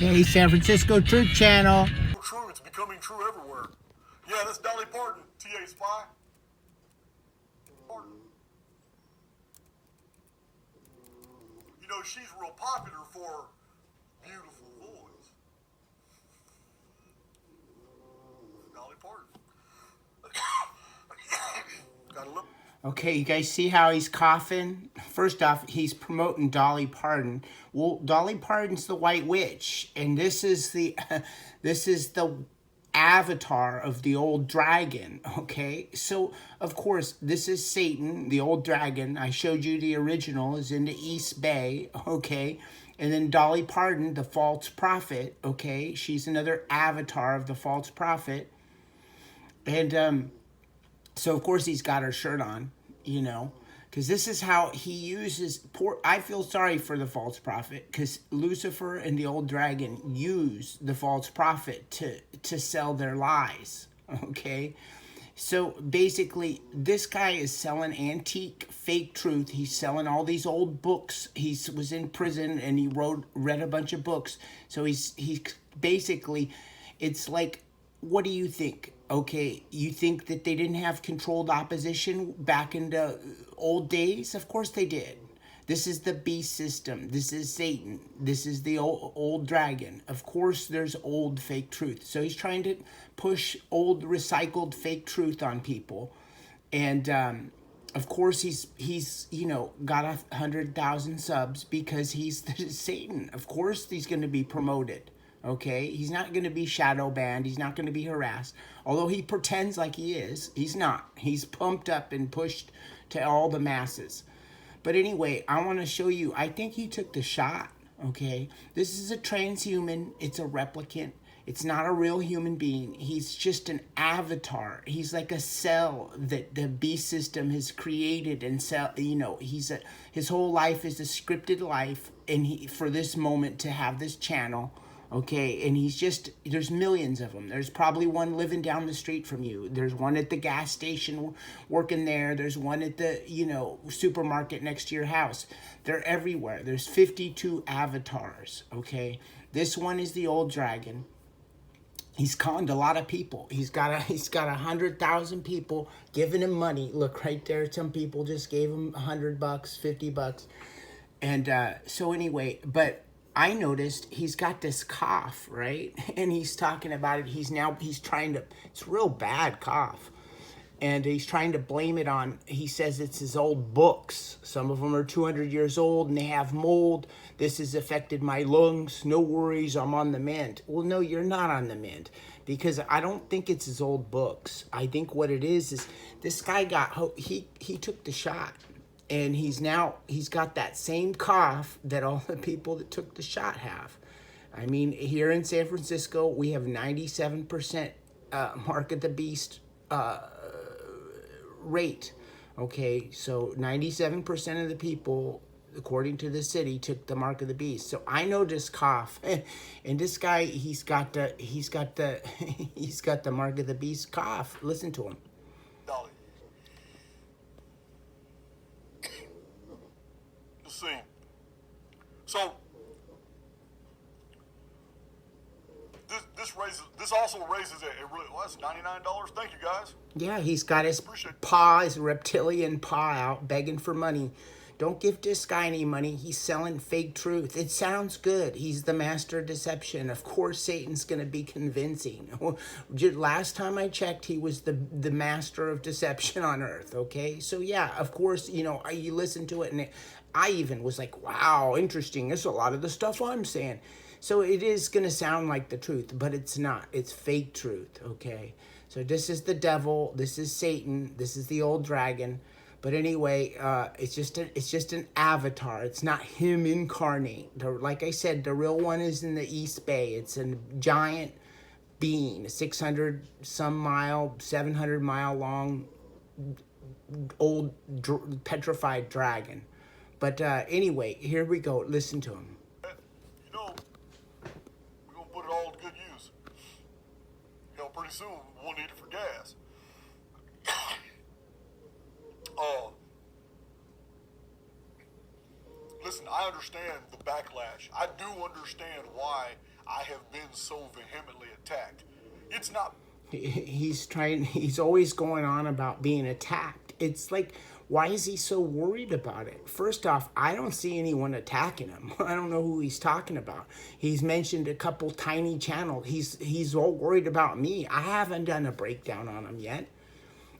Okay, San Francisco Truth Channel. True, it's becoming true everywhere. Yeah, that's Dolly Parton, TA Spy. Parton. You know, she's real popular for beautiful voice. Dolly Parton. Got a lip. Okay, you guys see how he's coughing? First off, he's promoting Dolly Parton. Well, Dolly Parton's the White Witch, and this is the avatar of the old dragon. Okay, so of course this is Satan, the old dragon. I showed you the original is in the East Bay. Okay, and then Dolly Parton, the false prophet. Okay, she's another avatar of the false prophet, and so, of course, he's got her shirt on, you know, because this is how he uses I feel sorry for the false prophet, because Lucifer and the old dragon use the false prophet to sell their lies, okay? So, basically, this guy is selling antique, fake truth. He's selling all these old books. He was in prison, and he read a bunch of books. So, he's basically, it's like, what do you think? Okay, you think that they didn't have controlled opposition back in the old days? Of course they did. This is the beast system. This is Satan. This is the old dragon. Of course there's old fake truth. So he's trying to push old recycled fake truth on people. And of course he's you know, got 100,000 subs because he's Satan. Of course he's going to be promoted. Okay, he's not going to be shadow banned. He's not going to be harassed. Although he pretends like he is, he's not. He's pumped up and pushed to all the masses. But anyway, I want to show you. I think he took the shot. Okay, this is a transhuman. It's a replicant. It's not a real human being. He's just an avatar. He's like a cell that the beast system has created and sell. You know, his whole life is a scripted life, and for this moment to have this channel. Okay, and there's millions of them. There's probably one living down the street from you. There's one at the gas station working there. There's one at the, you know, supermarket next to your house. They're everywhere. There's 52 avatars, okay? This one is the old dragon. He's conned a lot of people. He's got 100,000 people giving him money. Look right there. Some people just gave him $100, $50. And so anyway, but I noticed he's got this cough, right? And he's talking about it. He's trying to, it's a real bad cough. And he's trying to blame it on, he says it's his old books. Some of them are 200 years old and they have mold. This has affected my lungs. No worries, I'm on the mend. Well, no, you're not on the mend, because I don't think it's his old books. I think what it is this guy he took the shot. And he's got that same cough that all the people that took the shot have. I mean, here in San Francisco, we have 97% mark of the beast rate. Okay, so 97% of the people, according to the city, took the mark of the beast. So I know this cough, and this guy, he's got the mark of the beast cough. Listen to him. Dolly. Scene. So this also raises a really, well, that's $99. Thank you guys. Yeah, he's got his his reptilian paw out begging for money. Don't give this guy any money. He's selling fake truth. It sounds good. He's the master of deception. Of course, Satan's going to be convincing. Last time I checked, he was the master of deception on earth, okay? So, yeah, of course, you know, you listen to it, and I even was like, wow, interesting. There's a lot of the stuff I'm saying. So it is going to sound like the truth, but it's not. It's fake truth, okay? So this is the devil. This is Satan. This is the old dragon. But anyway, it's just an avatar. It's not him incarnate. Like I said, the real one is in the East Bay. It's a giant being, a 600 some mile, 700 mile long, old petrified dragon. But anyway, here we go. Listen to him. You know, we're gonna put it all to good use. You know, pretty soon we'll need it for gas. listen, I understand the backlash. I do understand why I have been so vehemently attacked. It's not... He's always going on about being attacked. It's like, why is he so worried about it? First off, I don't see anyone attacking him. I don't know who he's talking about. He's mentioned a couple tiny channels. He's all worried about me. I haven't done a breakdown on him yet.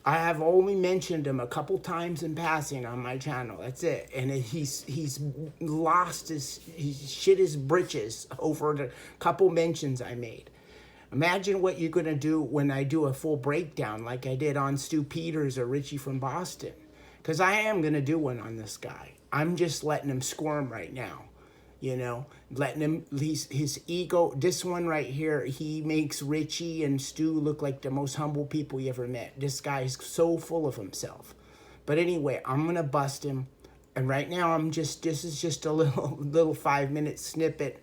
I have only mentioned him a couple times in passing on my channel. That's it. And he's lost he's shit his britches over the couple mentions I made. Imagine what you're going to do when I do a full breakdown like I did on Stu Peters or Richie from Boston. Because I am going to do one on this guy. I'm just letting him squirm right now. You know, letting him, his ego, this one right here, he makes Richie and Stu look like the most humble people you ever met. This guy's so full of himself. But anyway, I'm going to bust him. And right now, this is just a little 5-minute snippet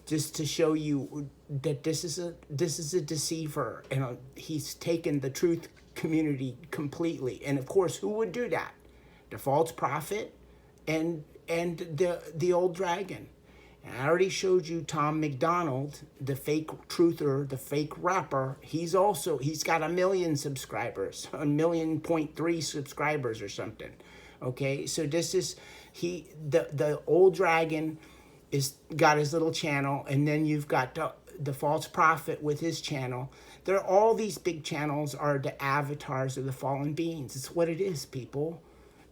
just to show you that this is a deceiver. And he's taken the truth community completely. And of course, who would do that? The false prophet and the old dragon. And I already showed you Tom McDonald, the fake truther, the fake rapper. He's got 1 million subscribers, 1.3 million subscribers or something. Okay, so this is the old dragon is got his little channel, and then you've got the false prophet with his channel. All these big channels are the avatars of the fallen beings. It's what it is, people.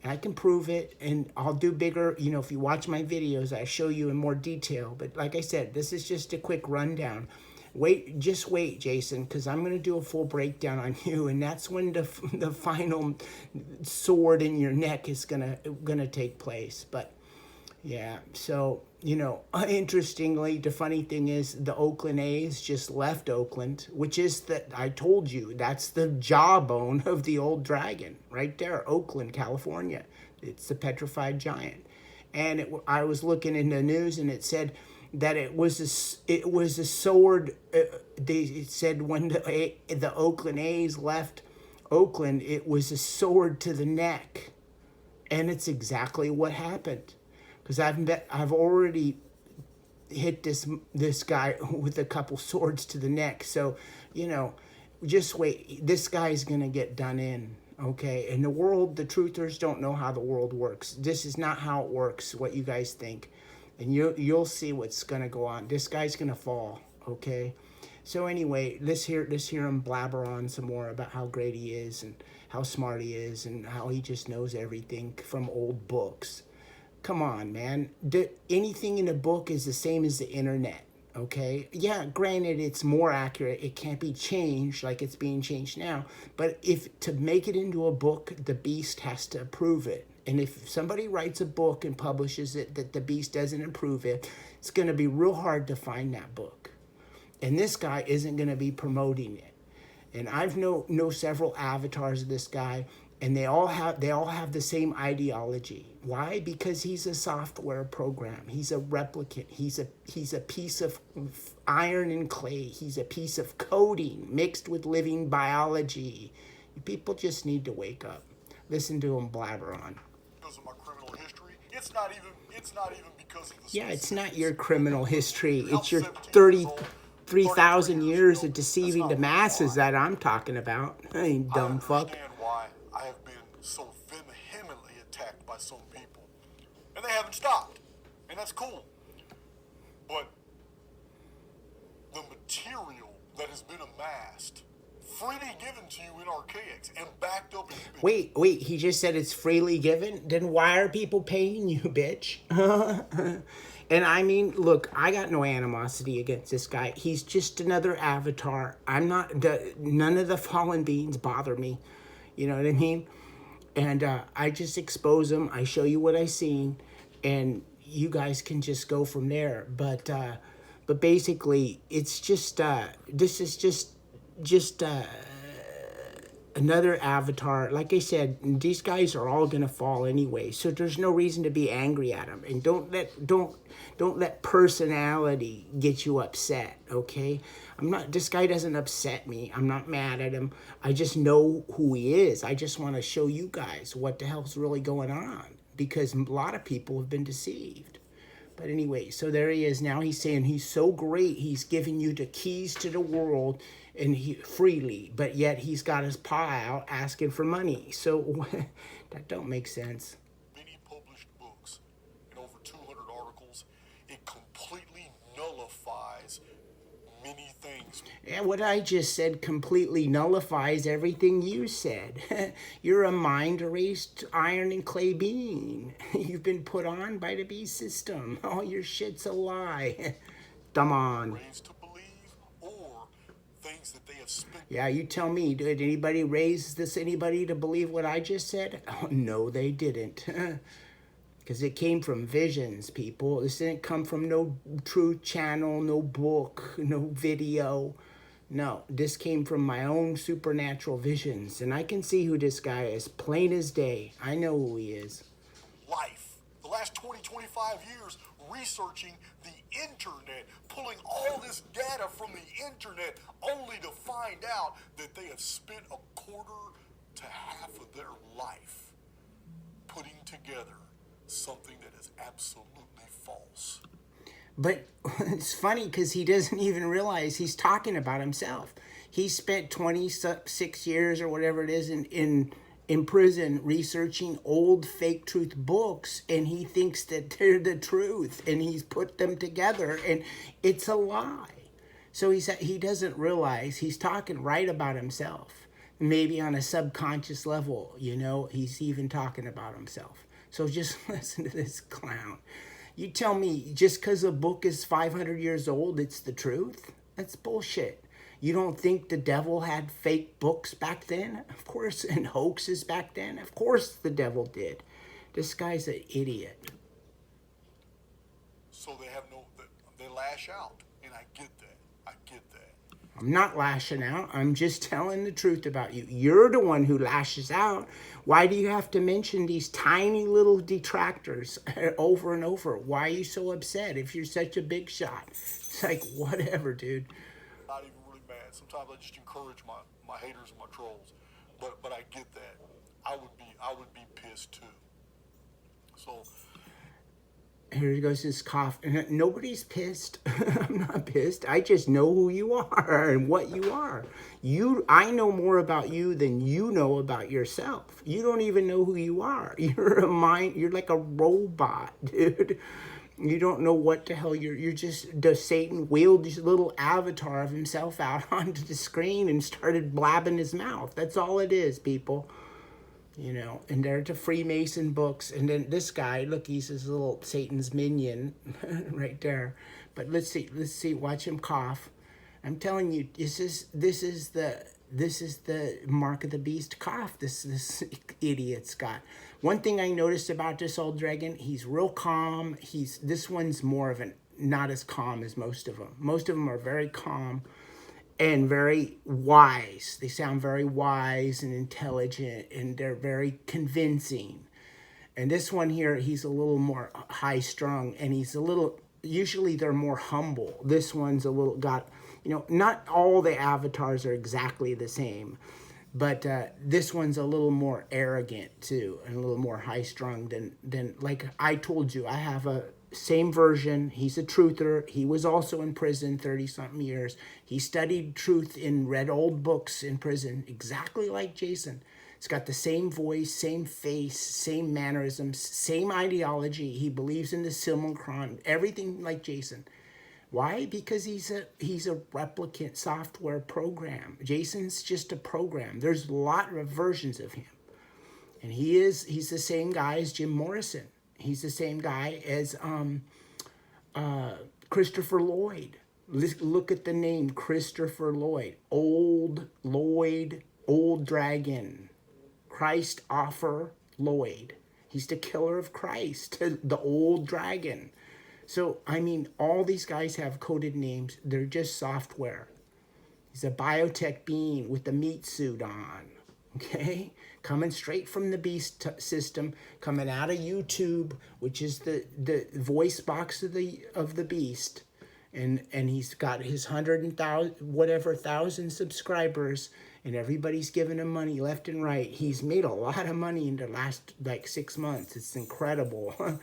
And I can prove it, and I'll do bigger. You know, if you watch my videos, I show you in more detail. But like I said, this is just a quick rundown. Just wait, Jason, because I'm going to do a full breakdown on you, and that's when the final sword in your neck is gonna take place. But yeah, so, you know, interestingly, the funny thing is the Oakland A's just left Oakland, which is I told you, that's the jawbone of the old dragon right there, Oakland, California. It's the petrified giant. And I was looking in the news, and it said that it was a sword. It said when the Oakland A's left Oakland, it was a sword to the neck. And it's exactly what happened. Because I've already hit this guy with a couple swords to the neck. So, you know, just wait. This guy's going to get done in, okay? And the truthers don't know how the world works. This is not how it works, what you guys think. And you'll see what's going to go on. This guy's going to fall, okay? So anyway, let's hear him blabber on some more about how great he is and how smart he is and how he just knows everything from old books. Come on, man. Anything in a book is the same as the internet, okay? Yeah, granted, it's more accurate. It can't be changed like it's being changed now. But to make it into a book, the beast has to approve it. And if somebody writes a book and publishes it that the beast doesn't approve it, it's going to be real hard to find that book. And this guy isn't going to be promoting it. And I've know several avatars of this guy, and they all have the same ideology. Why? Because he's a software program. He's a replicant. He's a piece of iron and clay. He's a piece of coding mixed with living biology. People just need to wake up. Listen to him blabber on. Because of my criminal history, it's not even because of the... Yeah, it's not your criminal history. It's your 33,000 years of deceiving the masses that I'm talking about. Hey, dumb fuck. I understand why I have been so vehemently attacked by some people. And they haven't stopped. And that's cool. But the material that has been amassed, freely given to you in Archaix and backed up in... Wait, he just said it's freely given? Then why are people paying you, bitch? And I mean, look, I got no animosity against this guy. He's just another avatar. None of the fallen beings bother me. You know what I mean? And I just expose them. I show you what I seen, and you guys can just go from there. But basically, it's just this is just another avatar. Like I said, these guys are all gonna fall anyway, so there's no reason to be angry at them. And don't let personality get you upset, okay? This guy doesn't upset me. I'm not mad at him. I just know who he is. I just want to show you guys what the hell's really going on. because a lot of people have been deceived. But anyway, so there he is. Now he's saying he's so great. He's giving you the keys to the world and freely, but yet he's got his paw out asking for money. So that don't make sense. Many published books and over 200 articles. It completely nullifies many things. Yeah, what I just said completely nullifies everything you said. You're a mind-erased iron and clay being. You've been put on by the beast system. All your shit's a lie. Come on. Raised to believe, or things that they have spent. Yeah, you tell me. Did anybody raise anybody to believe what I just said? Oh, no, they didn't. Because it came from visions, people. This didn't come from no truth channel, no book, no video. No, this came from my own supernatural visions. And I can see who this guy is, plain as day. I know who he is. Life. The last 20, 25 years researching the internet, pulling all this data from the internet, only to find out that they have spent a quarter to half of their life putting together something that is absolutely false. But it's funny because he doesn't even realize he's talking about himself. He spent 26 years or whatever it is in prison researching old fake truth books, and he thinks that they're the truth, and he's put them together, and it's a lie. So he doesn't realize he's talking right about himself. Maybe on a subconscious level, he's even talking about himself. So just listen to this clown. You tell me just because a book is 500 years old, it's the truth? That's bullshit. You don't think the devil had fake books back then? Of course, and hoaxes back then? Of course the devil did. This guy's an idiot. So they lash out, and I get that. I'm not lashing out. I'm just telling the truth about you. You're the one who lashes out. Why do you have to mention these tiny little detractors over and over? Why are you so upset if you're such a big shot? It's like, whatever, dude. Not even really mad. Sometimes I just encourage my haters and my trolls. But I get that. I would be pissed too. So here goes his cough. Nobody's pissed. I'm not pissed. I just know who you are and what you are. I know more about you than you know about yourself. You don't even know who you are. You're like a robot, dude. You don't know what the hell you're just, Satan wheeled this little avatar of himself out onto the screen and started blabbing his mouth. That's all it is, people. And they're the Freemason books. And then this guy, look, he's his little Satan's minion right there. But let's see, watch him cough. I'm telling you, this is the mark of the beast cough this idiot's got. One thing I noticed about this old dragon, he's real calm. This one's more of not as calm as most of them. Most of them are very calm and very wise. They sound very wise and intelligent, and they're very convincing. And this one here, he's a little more high-strung, and usually they're more humble. This one's a little not all the avatars are exactly the same, but this one's a little more arrogant too, and a little more high-strung than like I told you. I have a same version. He's a truther. He was also in prison 30-something years. He studied truth and read old books in prison, exactly like Jason. He's got the same voice, same face, same mannerisms, same ideology. He believes in the simulacron, everything like Jason. Why? Because he's a replicant software program. Jason's just a program. There's a lot of versions of him. And he's the same guy as Jim Morrison. He's the same guy as Christopher Lloyd. Look at the name, Christopher Lloyd. Old Lloyd, old dragon. Christ offer Lloyd. He's the killer of Christ, the old dragon. So, all these guys have coded names. They're just software. He's a biotech being with the meat suit on. Okay? Coming straight from the beast system, coming out of YouTube, which is the voice box of the beast, and he's got his 100,000 subscribers, and everybody's giving him money left and right. He's made a lot of money in the last like 6 months. It's incredible,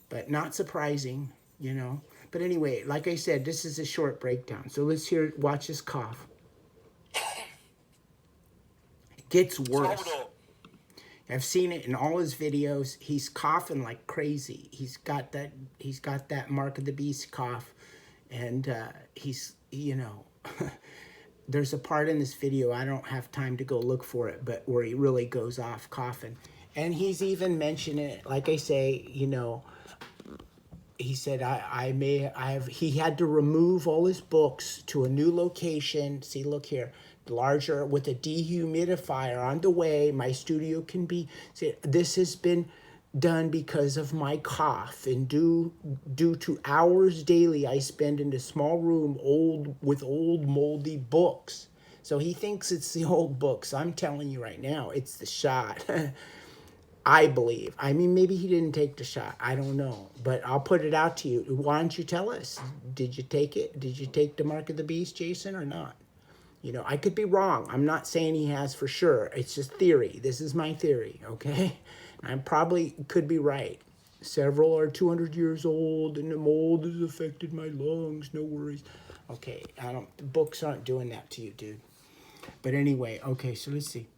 but not surprising, you know. But anyway, like I said, this is a short breakdown. So let's watch this cough. It gets worse. I've seen it in all his videos. He's coughing like crazy. He's got that mark of the beast cough, and he's, you know, there's a part in this video, I don't have time to go look for it, but where he really goes off coughing. And he's even mentioned it, like I say, you know, he said, he had to remove all his books to a new location. See, look here, larger, with a dehumidifier on the way. My studio can be, see, this has been done because of my cough, and due to hours daily I spend in a small room with old moldy books. So he thinks it's the old books. I'm telling you right now, it's the shot. I believe. I mean, maybe he didn't take the shot. I don't know. But I'll put it out to you. Why don't you tell us? Did you take it? Did you take the mark of the beast, Jason, or not? You know, I could be wrong. I'm not saying he has for sure. It's just theory. This is my theory, okay? I probably could be right. Several are 200 years old, and the mold has affected my lungs. No worries. Okay, the books aren't doing that to you, dude. But anyway, okay, so let's see.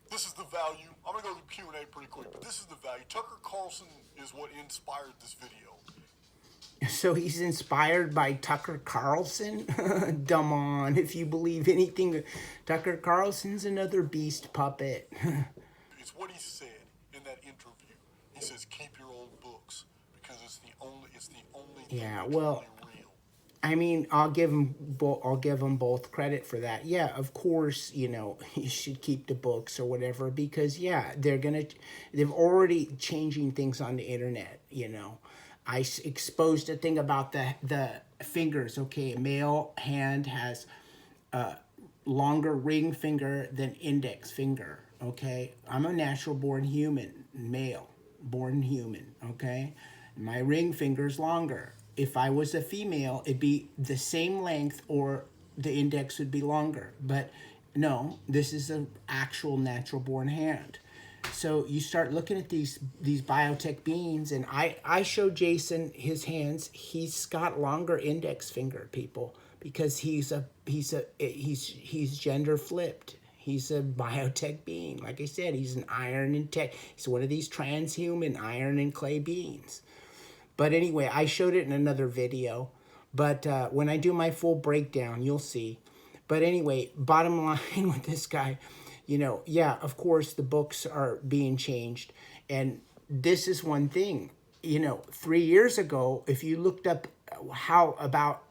This is the value. I'm going to go to Q&A pretty quick, but this is the value. Tucker Carlson is what inspired this video. So he's inspired by Tucker Carlson? Dumb on, if you believe anything. Tucker Carlson's another beast puppet. It's what he said in that interview. He says, keep your old books, because it's the only thing that's really real. I mean, I'll give them both credit for that. Yeah, of course, you know, you should keep the books or whatever, because yeah, they've already changing things on the internet, you know. I exposed a thing about the fingers. Okay, a male hand has a longer ring finger than index finger. Okay, I'm a natural born human, male, born human. Okay, my ring finger's longer. If I was a female, it'd be the same length, or the index would be longer. But no, this is an actual natural born hand. So you start looking at these biotech beings, and I showed Jason his hands. He's got longer index finger, people, because he's gender flipped. He's a biotech being. Like I said, he's an iron and tech. He's one of these transhuman iron and clay beings. But anyway, I showed it in another video. But when I do my full breakdown, you'll see. But anyway, bottom line with this guy, you know, yeah, of course, the books are being changed. And this is one thing. You know, 3 years ago, if you looked up how about,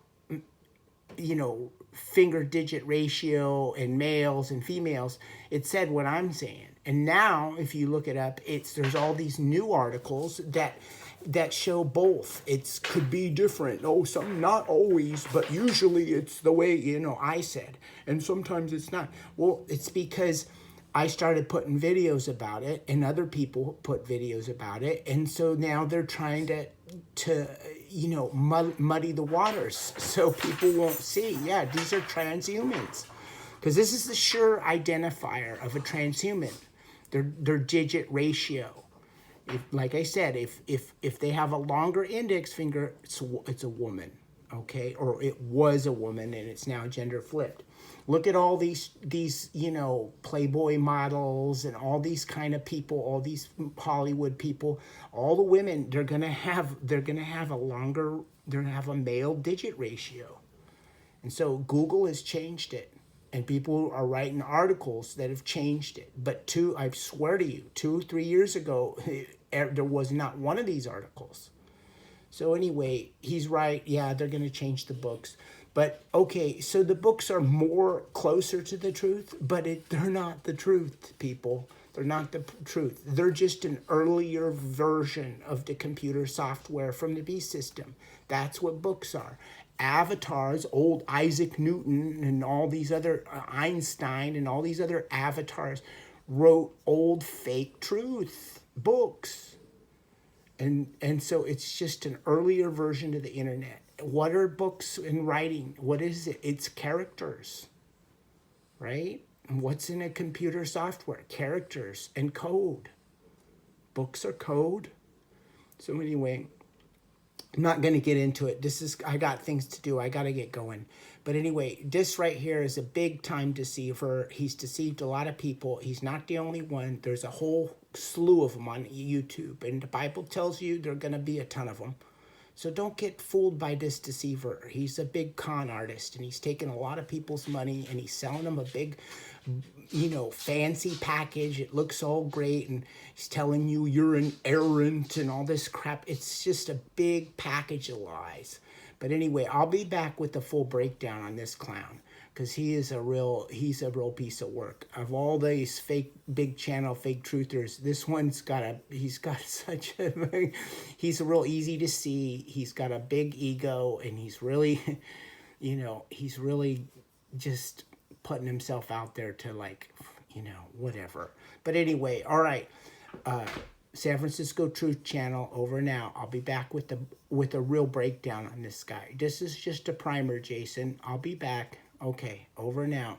you know, finger digit ratio in males and females, it said what I'm saying. And now, if you look it up, there's all these new articles that show both. It could be different. Oh, some, not always, but usually it's the way, you know, I said. And sometimes it's not. Well, it's because I started putting videos about it, and other people put videos about it. And so now they're trying to you know, muddy the waters so people won't see. Yeah, these are transhumans. Because this is the sure identifier of a transhuman. Their digit ratio. Like I said, if they have a longer index finger, it's a woman, okay? Or it was a woman, and it's now gender flipped. Look at all these you know, Playboy models and all these kind of people, all these Hollywood people, all the women, they're gonna have a male digit ratio. And so Google has changed it. And people are writing articles that have changed it. But I swear to you, 2-3 years ago, there was not one of these articles. So anyway, he's right. Yeah, they're going to change the books. But okay, so the books are more closer to the truth, but they're not the truth, people. They're not the truth. They're just an earlier version of the computer software from the B system. That's what books are. Avatars, old Isaac Newton and all these other, Einstein and all these other avatars wrote old fake truth books. And so it's just an earlier version of the internet. What are books and writing? What is it? It's characters, right? What's in a computer software? Characters and code. Books are code. So anyway, I'm not going to get into it. I got things to do. I got to get going. But anyway, this right here is a big time deceiver. He's deceived a lot of people. He's not the only one. There's a whole slew of them on YouTube. And the Bible tells you there are going to be a ton of them. So don't get fooled by this deceiver. He's a big con artist, and he's taking a lot of people's money, and he's selling them a big, fancy package. It looks all great, and he's telling you you're an errant and all this crap. It's just a big package of lies. But anyway, I'll be back with the full breakdown on this clown, because he's a real piece of work. Of all these fake big channel fake truthers, this one's he's a real easy to see. He's got a big ego, and he's really, he's really just putting himself out there to whatever. But anyway, all right. San Francisco Truth Channel, over now. I'll be back with a real breakdown on this guy. This is just a primer, Jason. I'll be back. Okay, over now.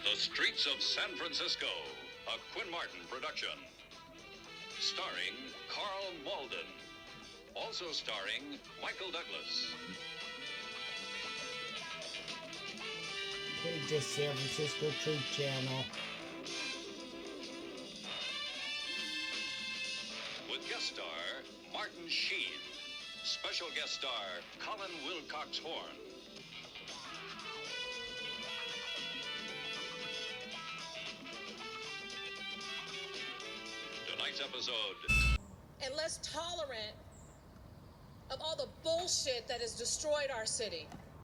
The Streets of San Francisco, a Quinn Martin production. Starring Carl Malden. Also starring Michael Douglas. Okay, just San Francisco Truth Channel. With guest star Martin Sheen. Special guest star Colin Wilcox Horn. Tonight's episode. And less tolerant of all the bullshit that has destroyed our city.